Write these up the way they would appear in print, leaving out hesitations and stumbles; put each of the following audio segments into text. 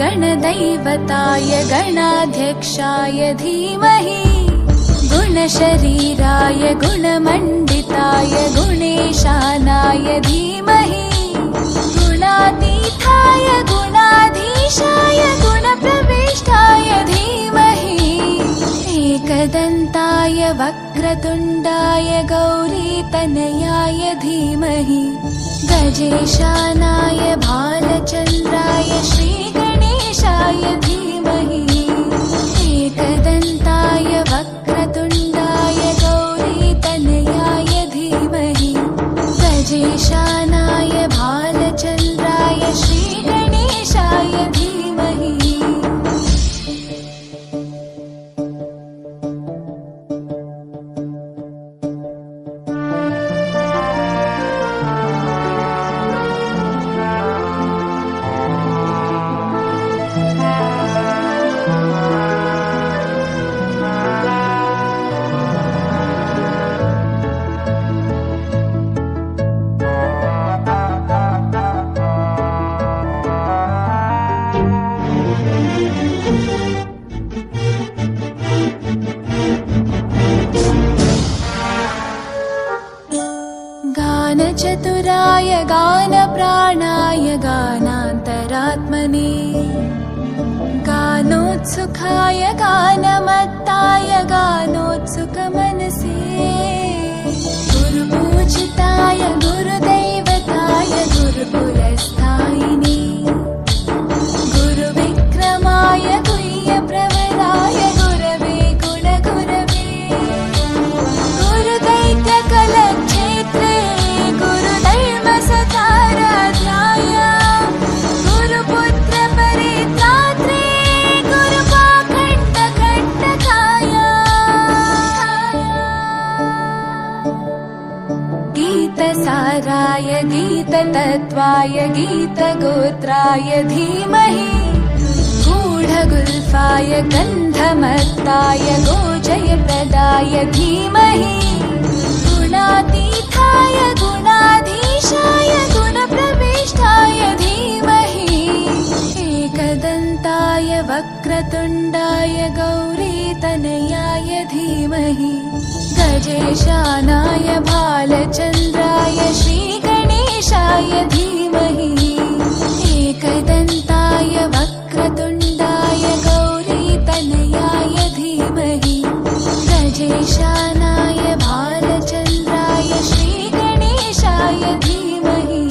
गणदैवताय गणाध्यक्षाय धीमहि गुणशरीराय गुणमण्डिताय गुणेशानाय धीमहि गुणातीताय गुणाधीशाय गुणप्रविष्टाय धीमहि एकदन्ताय वक्रतुण्डाय गौरीतनयाय धीमहि गजेशानाय भालचन्द्राय श्रीगणेशाय धीमहि एकदन्ताय वक्रतुण्डाय गौरीतनयाय धीमहि गजेशानाय भालचन्द्राय श्रीगणेशाय धीमहि गानचतुराय गानप्राणाय गानान्तरात्मने गानोत्सुकाय गानमत्ताय गानोत्सुकमनसे गुरुपूजिताय गुरुदैवताय गुरुकुलस्थायिने गुरुविक्रमाय गुह्यप्रवराय गुरवे गुणगुरवे गुरुदैत्यकलक्षेत्रे गुरुधर्मसताराध्याय गुरुपुत्रपरित्रात्रे गुरुपाखण्डकण्टकाय गीतसाराय गीततत्त्वाय गीतगोत्राय धीमहि गूढगुल्फाय गन्धमत्ताय गोजयप्रदाय धीमहि गुणातीताय गुणाधीशाय गुणप्रविष्टाय धीमहि एकदन्ताय वक्रतुण्डाय गौरीतनयाय धीमहि गजेशानाय भालचन्द्राय श्रीगणेशाय धीमहि एकदन्ताय वक्रतुण्डाय गौरीतनयाय धीमहि गजेशानाय भालचन्द्राय श्रीगणेशाय धीमहि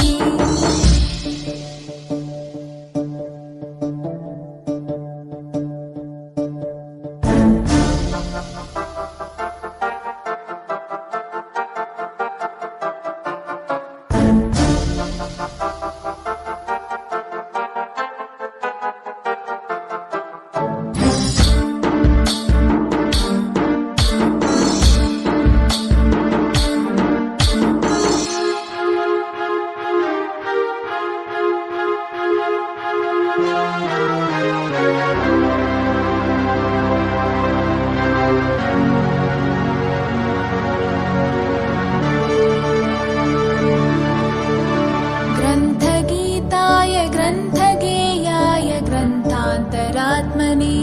ग्रन्थगीताय ग्रन्थगेयाय ग्रन्थान्तरात्मने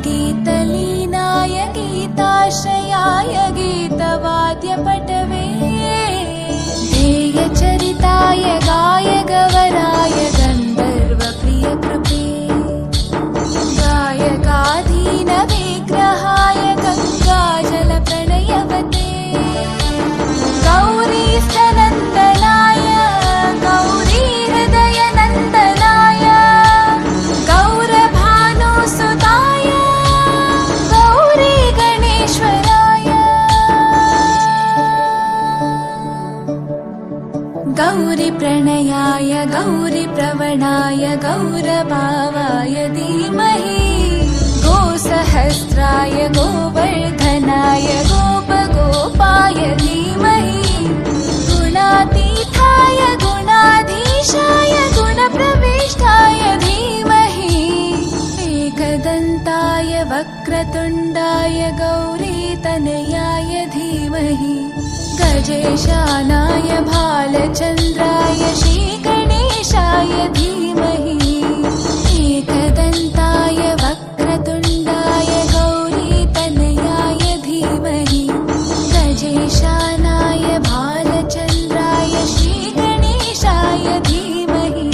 गीतलीनाय गीताश्रयाय गीतवाद्यपटवे ध्येयचरिताय गायगवराय गन्धर्वप्रियकृपे गायकाधीनविग्रहाय गङ्गाजलप्रणयवते गौरीस्तनन्दनाय गौरीहृदयनन्दनाय गौरभानुसुताय गौरीगणेश्वराय गौरीप्रणयाय गौरीप्रवणाय गौरभावाय धीमहि गोसहस्राय गोवर्धनाय गोपगोपाय धीमहि गुणातीताय गुणाधीशाय गुणप्रविष्टाय धीमहि एकदन्ताय वक्रतुण्डाय गौरीतनयाय धीमहि गजेशानाय भालचन्द्राय श्रीगणेशाय धीमहि गजेशानाय भालचन्द्राय श्रीगणेशाय धीमहि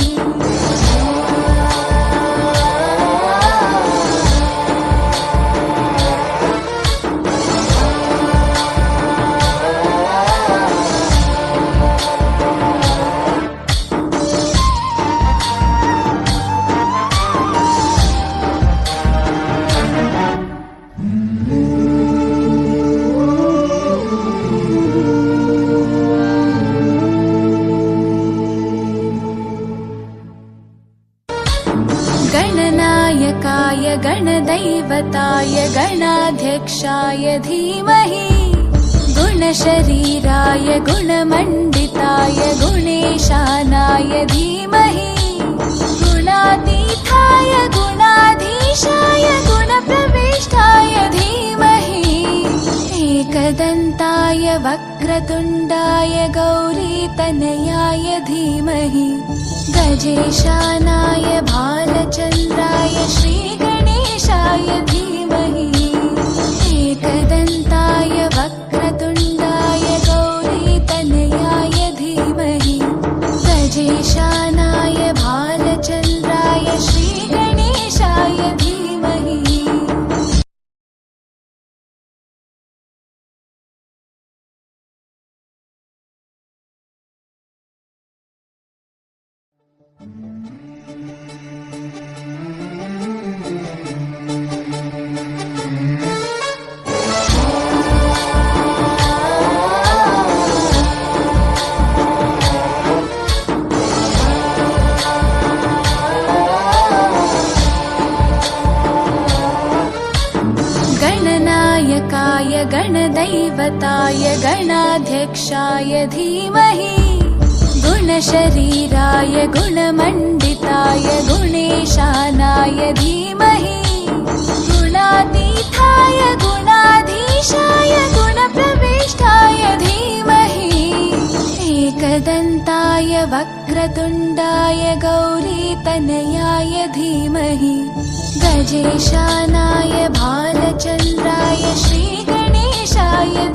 गणनायकाय गणदैवताय गणाध्यक्षाय धीमहि गुणशरीराय गुणमण्डिताय गुणेशानाय धीमहि गुणातीताय गुणाधीशाय गुणप्रविष्टाय धीमहि एकदन्ताय वक्रतुण्डाय गौरीतनयाय धीमहि गजेशानाय भालचन्द्राय श्रीगणेशाय धीमहि एकदन्ताय वक्रतुण्डाय गौरीतनयाय धीमहि गजेशानाय भालचन्द्राय श्रीगणेशाय धीमहि गणनायकाय गणदैवताय गणाध्यक्षाय धीमहि गुणशरीराय गुणमण्डिताय गुणेशानाय धीमहि गुणातीताय गुणाधीशाय गुणप्रविष्टाय धीमहि एकदन्ताय वक्रतुण्डाय गौरीतनयाय धीमहि गजेशानाय भालचन्द्राय श्रीगणेशाय